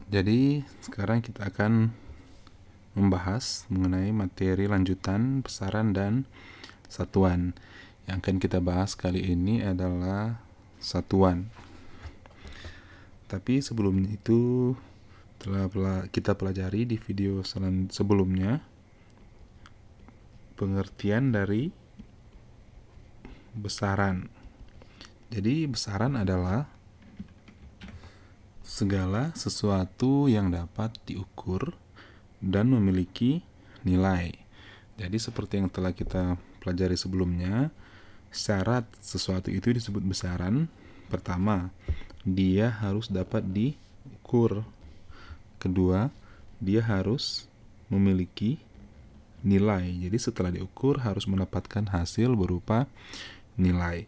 Jadi sekarang kita akan membahas mengenai materi lanjutan besaran dan satuan. Yang akan kita bahas kali ini adalah satuan. Tapi sebelum itu telah kita pelajari di video sebelumnya pengertian dari besaran. Jadi besaran adalah segala sesuatu yang dapat diukur dan memiliki nilai. Jadi seperti yang telah kita pelajari sebelumnya, syarat sesuatu itu disebut besaran. Pertama, dia harus dapat diukur. Kedua, dia harus memiliki nilai. Jadi setelah diukur harus mendapatkan hasil berupa nilai.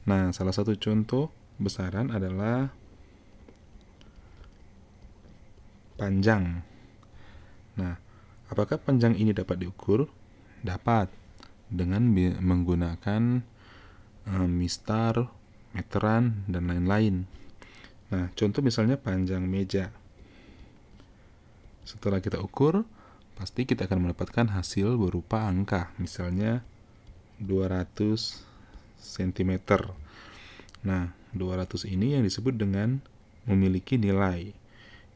Nah, salah satu contoh besaran adalah panjang. Nah, apakah panjang ini dapat diukur? Dapat dengan menggunakan mistar, meteran, dan lain-lain. Nah, contoh misalnya panjang meja. Setelah kita ukur, pasti kita akan mendapatkan hasil berupa angka, misalnya 200 cm. Nah, 200 ini yang disebut dengan memiliki nilai,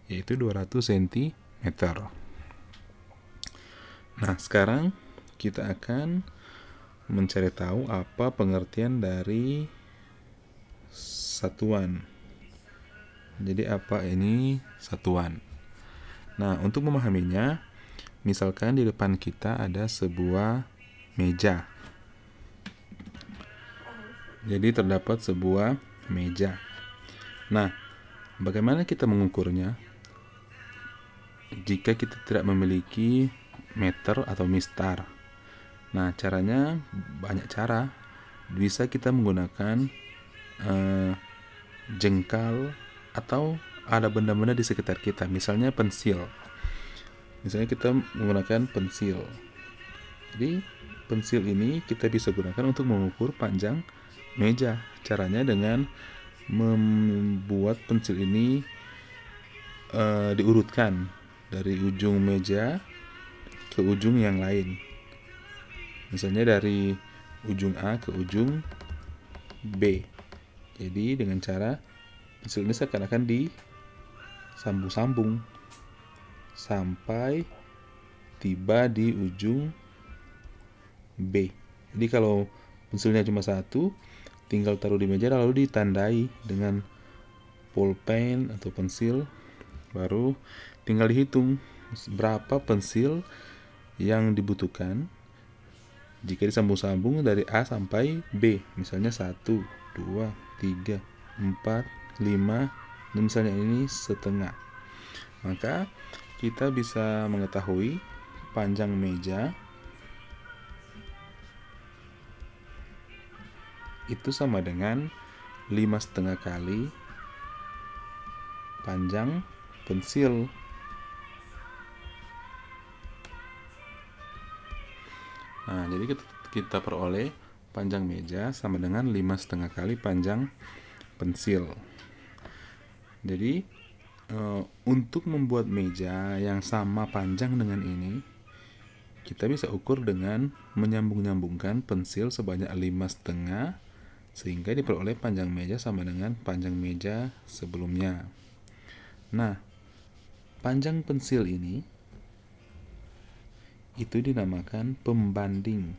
yaitu 200 cm. Nah, sekarang kita akan mencari tahu apa pengertian dari satuan. Jadi apa ini satuan? Nah, untuk memahaminya, misalkan di depan kita ada sebuah meja. Jadi terdapat sebuah meja. Nah, bagaimana kita mengukurnya? Jika kita tidak memiliki meter atau mistar. Nah, caranya banyak cara. Bisa kita menggunakan jengkal atau ada benda-benda di sekitar kita, misalnya pensil. Misalnya kita menggunakan pensil. Jadi pensil ini kita bisa gunakan untuk mengukur panjang meja. Caranya dengan membuat pensil ini diurutkan dari ujung meja ke ujung yang lain. Misalnya dari ujung A ke ujung B. Jadi dengan cara pensil ini seakan-akan disambung-sambung sampai tiba di ujung B. Jadi kalau pensilnya cuma satu, tinggal taruh di meja lalu ditandai dengan pulpen atau pensil, baru tinggal dihitung berapa pensil yang dibutuhkan jika disambung-sambung dari A sampai B. Misalnya 1, 2, 3, 4, 5, dan misalnya ini setengah. Maka kita bisa mengetahui panjang meja itu sama dengan 5,5 kali panjang pensil. Nah, jadi kita peroleh panjang meja sama dengan 5,5 kali panjang pensil. Jadi untuk membuat meja yang sama panjang dengan ini, kita bisa ukur dengan menyambung-nyambungkan pensil sebanyak 5,5 sehingga diperoleh panjang meja sama dengan panjang meja sebelumnya. Nah, panjang pensil ini itu dinamakan pembanding.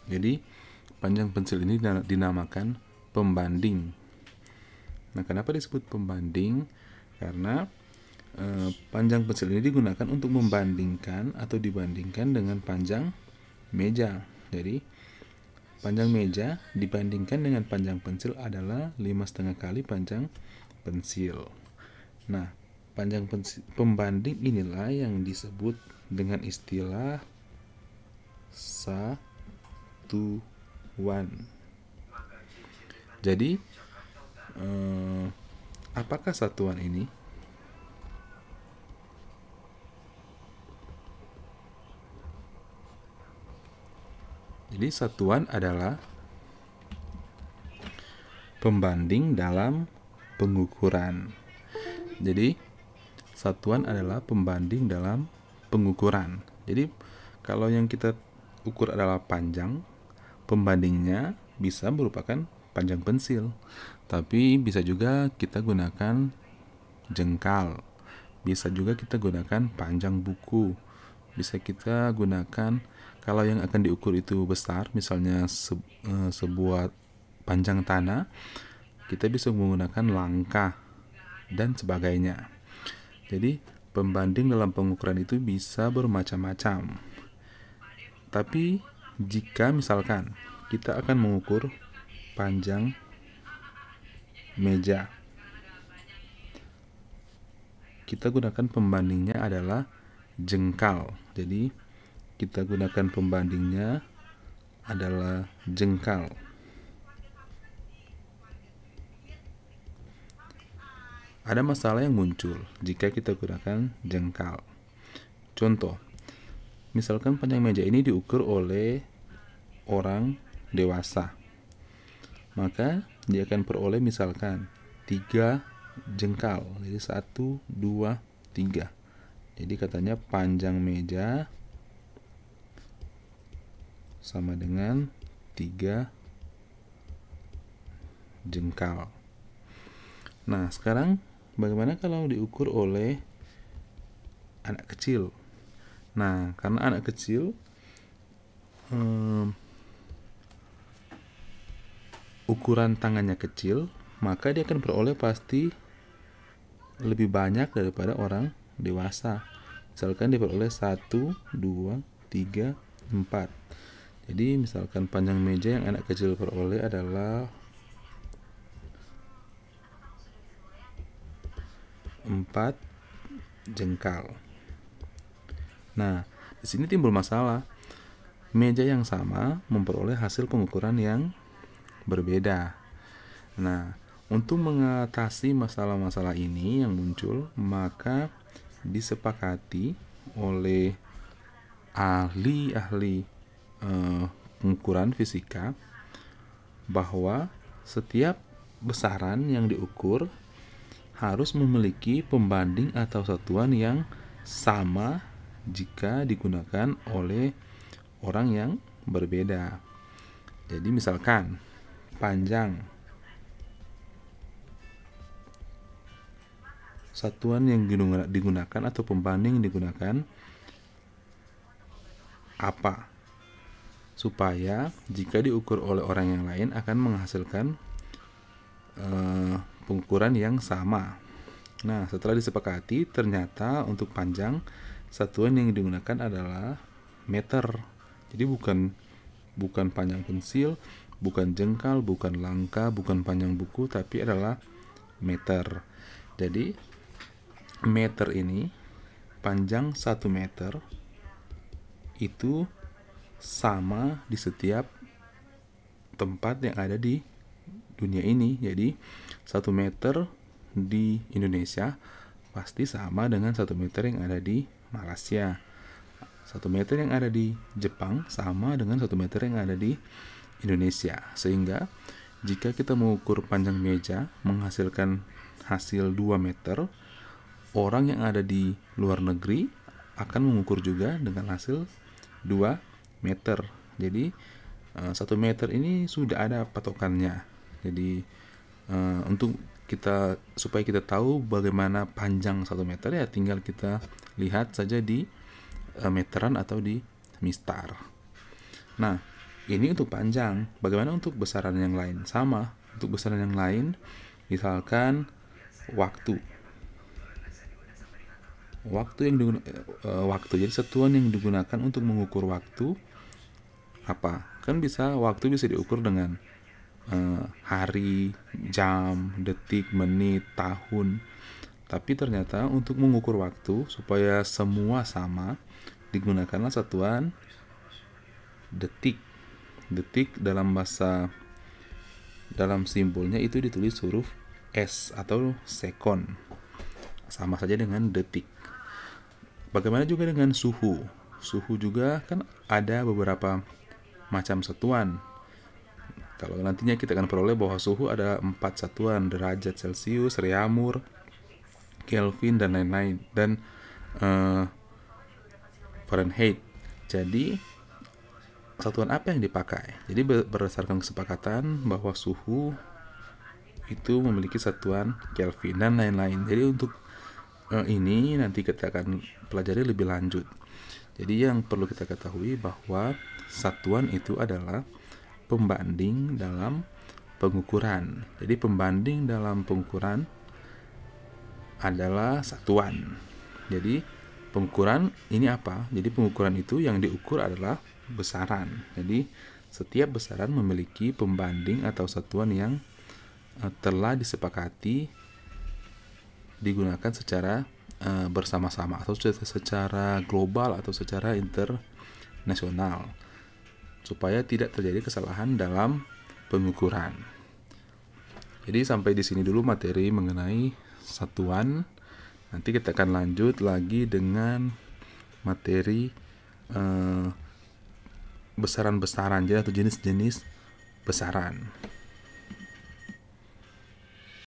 Jadi panjang pensil ini dinamakan pembanding. Nah, kenapa disebut pembanding? Karena panjang pensil ini digunakan untuk membandingkan atau dibandingkan dengan panjang meja. Jadi panjang meja dibandingkan dengan panjang pensil adalah 5,5 kali panjang pensil. Nah, panjang pembanding inilah yang disebut dengan istilah satuan. Jadi apakah satuan ini? Jadi satuan adalah pembanding dalam pengukuran. Jadi satuan adalah pembanding dalam pengukuran. Jadi kalau yang kita ukur adalah panjang, pembandingnya bisa merupakan panjang pensil. Tapi bisa juga kita gunakan jengkal. Bisa juga kita gunakan panjang buku. Bisa kita gunakan kalau yang akan diukur itu besar, misalnya sebuah panjang tanah, kita bisa menggunakan langkah dan sebagainya. Jadi pembanding dalam pengukuran itu bisa bermacam-macam. Tapi jika misalkan kita akan mengukur panjang meja, kita gunakan pembandingnya adalah jengkal. Jadi kita gunakan pembandingnya adalah jengkal. Ada masalah yang muncul jika kita gunakan jengkal. Contoh, misalkan panjang meja ini diukur oleh orang dewasa, maka dia akan peroleh misalkan 3 jengkal. Jadi 1, 2, 3. Jadi katanya panjang meja sama dengan 3 jengkal. Nah, sekarang bagaimana kalau diukur oleh anak kecil? Nah, karena anak kecil ukuran tangannya kecil, maka dia akan peroleh pasti lebih banyak daripada orang dewasa. Misalkan dia peroleh 1, 2, 3, 4. Jadi misalkan panjang meja yang anak kecil peroleh adalah 4 jengkal. Nah, di sini timbul masalah. Meja yang sama memperoleh hasil pengukuran yang berbeda. Nah, untuk mengatasi masalah-masalah ini yang muncul, maka disepakati oleh ahli-ahli pengukuran fisika bahwa setiap besaran yang diukur harus memiliki pembanding atau satuan yang sama jika digunakan oleh orang yang berbeda. Jadi misalkan panjang, satuan yang digunakan atau pembanding yang digunakan apa? Supaya jika diukur oleh orang yang lain akan menghasilkan pengukuran yang sama. Nah, setelah disepakati, ternyata untuk panjang satuan yang digunakan adalah meter. Jadi bukan panjang pensil, bukan jengkal, bukan langkah, bukan panjang buku, tapi adalah meter. Jadi meter ini, panjang 1 meter itu sama di setiap tempat yang ada di dunia ini. Jadi 1 meter di Indonesia pasti sama dengan 1 meter yang ada di Malaysia. 1 meter yang ada di Jepang sama dengan 1 meter yang ada di Indonesia. Sehingga jika kita mengukur panjang meja menghasilkan hasil 2 meter, orang yang ada di luar negeri akan mengukur juga dengan hasil 2 meter. Jadi 1 meter ini sudah ada patokannya. Jadi untuk supaya kita tahu bagaimana panjang 1 meter, ya tinggal kita lihat saja di meteran atau di mistar. Nah, ini untuk panjang. Bagaimana untuk besaran yang lain? Sama. Untuk besaran yang lain, misalkan waktu. Waktu. Jadi satuan yang digunakan untuk mengukur waktu apa? Kan waktu bisa diukur dengan hari, jam, detik, menit, tahun. Tapi ternyata untuk mengukur waktu supaya semua sama, digunakanlah satuan detik. Detik dalam simbolnya itu ditulis huruf S atau sekon. Sama saja dengan detik. Bagaimana juga dengan suhu? Suhu juga kan ada beberapa macam satuan. Kalau nantinya kita akan peroleh bahwa suhu ada 4 satuan, derajat Celcius, Reaumur, Kelvin, dan lain-lain, dan Fahrenheit. Jadi satuan apa yang dipakai? Jadi berdasarkan kesepakatan bahwa suhu itu memiliki satuan Kelvin dan lain-lain. Jadi untuk ini nanti kita akan pelajari lebih lanjut. Jadi yang perlu kita ketahui bahwa satuan itu adalah pembanding dalam pengukuran. Jadi pembanding dalam pengukuran adalah satuan. Jadi pengukuran ini apa? Jadi pengukuran itu yang diukur adalah besaran. Jadi setiap besaran memiliki pembanding atau satuan yang telah disepakati digunakan secara bersama-sama atau secara global atau secara internasional supaya tidak terjadi kesalahan dalam pengukuran. Jadi sampai di sini dulu materi mengenai satuan. Nanti kita akan lanjut lagi dengan materi besaran-besaran atau jenis-jenis besaran.